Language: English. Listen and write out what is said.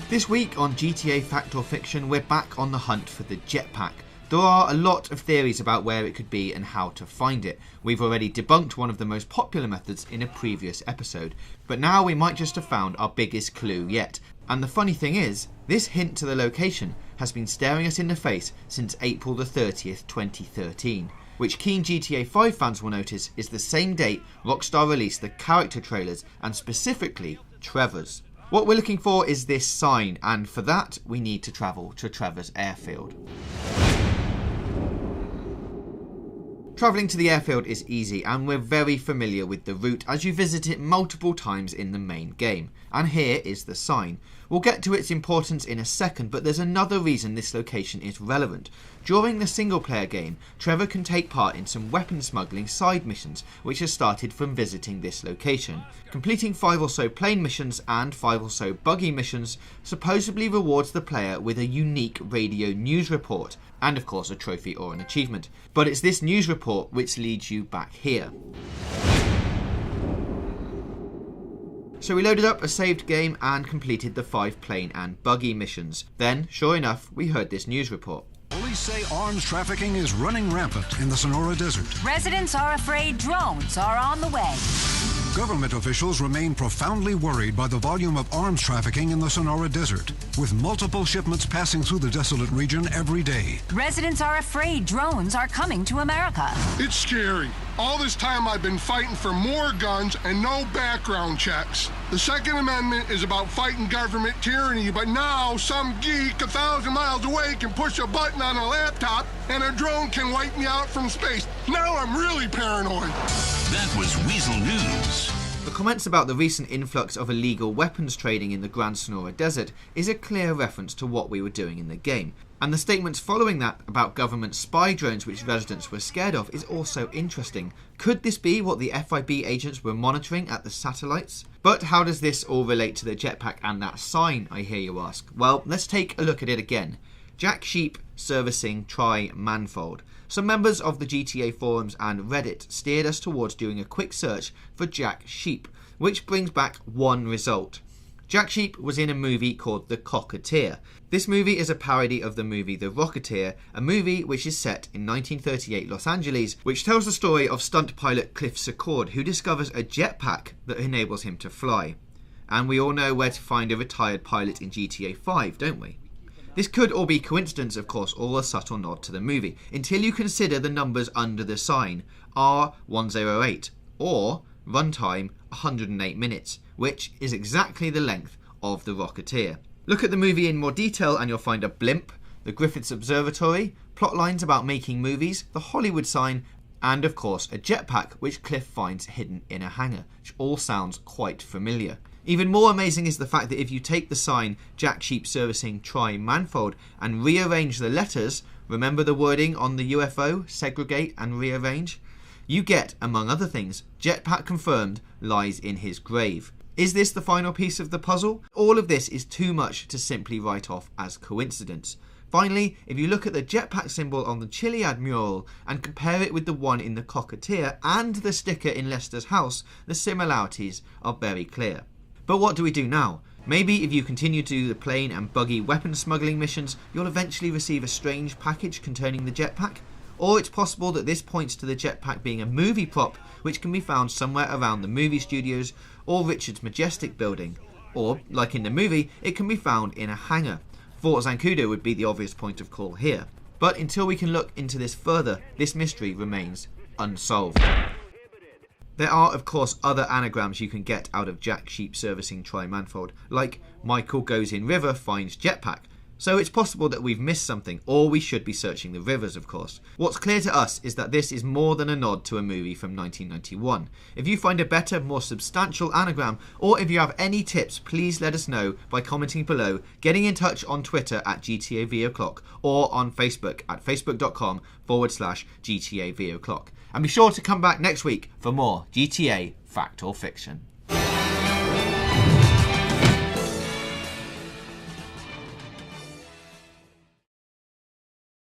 This week on GTA Fact or Fiction, we're back on the hunt for the jetpack. There are a lot of theories about where it could be and how to find it. We've already debunked one of the most popular methods in a previous episode, but now we might just have found our biggest clue yet. And the funny thing is, this hint to the location has been staring us in the face since April the 30th, 2013, which keen GTA V fans will notice is the same date Rockstar released the character trailers, and specifically Trevor's. What we're looking for is this sign, and for that we need to travel to Trevor's airfield. Travelling to the airfield is easy, and we're very familiar with the route as you visit it multiple times in the main game. And here is the sign. We'll get to its importance in a second, but there's another reason this location is relevant. During the single player game, Trevor can take part in some weapon smuggling side missions, which has started from visiting this location. Completing 5 or so plane missions and 5 or so buggy missions supposedly rewards the player with a unique radio news report, and of course a trophy or an achievement. But it's this news report which leads you back here. So we loaded up a saved game and completed the 5 plane and buggy missions. Then, sure enough, we heard this news report. Police say arms trafficking is running rampant in the Sonora Desert. Residents are afraid drones are on the way. Government officials remain profoundly worried by the volume of arms trafficking in the Sonora Desert, with multiple shipments passing through the desolate region every day. Residents are afraid drones are coming to America. It's scary. All this time I've been fighting for more guns and no background checks. The Second Amendment is about fighting government tyranny, but now some geek 1,000 miles away can push a button on a laptop and a drone can wipe me out from space. Now I'm really paranoid. That was Weasel News. The comments about the recent influx of illegal weapons trading in the Grand Sonora Desert is a clear reference to what we were doing in the game. And the statements following that about government spy drones which residents were scared of is also interesting. Could this be what the FIB agents were monitoring at the satellites? But how does this all relate to the jetpack and that sign, I hear you ask? Well, let's take a look at it again. Jack Sheep servicing tri-manifold. Some members of the GTA forums and Reddit steered us towards doing a quick search for Jack Sheep, which brings back one result. Jack Sheep was in a movie called The Cocketeer. This movie is a parody of the movie The Rocketeer, a movie which is set in 1938 Los Angeles, which tells the story of stunt pilot Cliff Secord, who discovers a jetpack that enables him to fly. And we all know where to find a retired pilot in GTA V, don't we? This could all be coincidence, of course, or a subtle nod to the movie, until you consider the numbers under the sign, R108, or runtime 108 minutes, which is exactly the length of The Rocketeer. Look at the movie in more detail and you'll find a blimp, the Griffiths Observatory, plot lines about making movies, the Hollywood sign, and of course a jetpack which Cliff finds hidden in a hangar, which all sounds quite familiar. Even more amazing is the fact that if you take the sign Jack Sheep servicing tri-manifold and rearrange the letters, remember the wording on the UFO, segregate and rearrange? You get, among other things, jetpack confirmed lies in his grave. Is this the final piece of the puzzle? All of this is too much to simply write off as coincidence. Finally, if you look at the jetpack symbol on the Chiliad mural and compare it with the one in the Cocketeer and the sticker in Lester's house, the similarities are very clear. But what do we do now? Maybe if you continue to do the plane and buggy weapon smuggling missions, you'll eventually receive a strange package containing the jetpack? Or it's possible that this points to the jetpack being a movie prop which can be found somewhere around the movie studios or Richard's Majestic building. Or, like in the movie, it can be found in a hangar. Fort Zancudo would be the obvious point of call here. But until we can look into this further, this mystery remains unsolved. There are, of course, other anagrams you can get out of Jack Sheep servicing tri-manifold, like Michael goes in river finds jetpack. So it's possible that we've missed something, or we should be searching the rivers, of course. What's clear to us is that this is more than a nod to a movie from 1991. If you find a better, more substantial anagram, or if you have any tips, please let us know by commenting below, getting in touch on Twitter at GTAV, or on Facebook at facebook.com/GTAV. And be sure to come back next week for more GTA Fact or Fiction.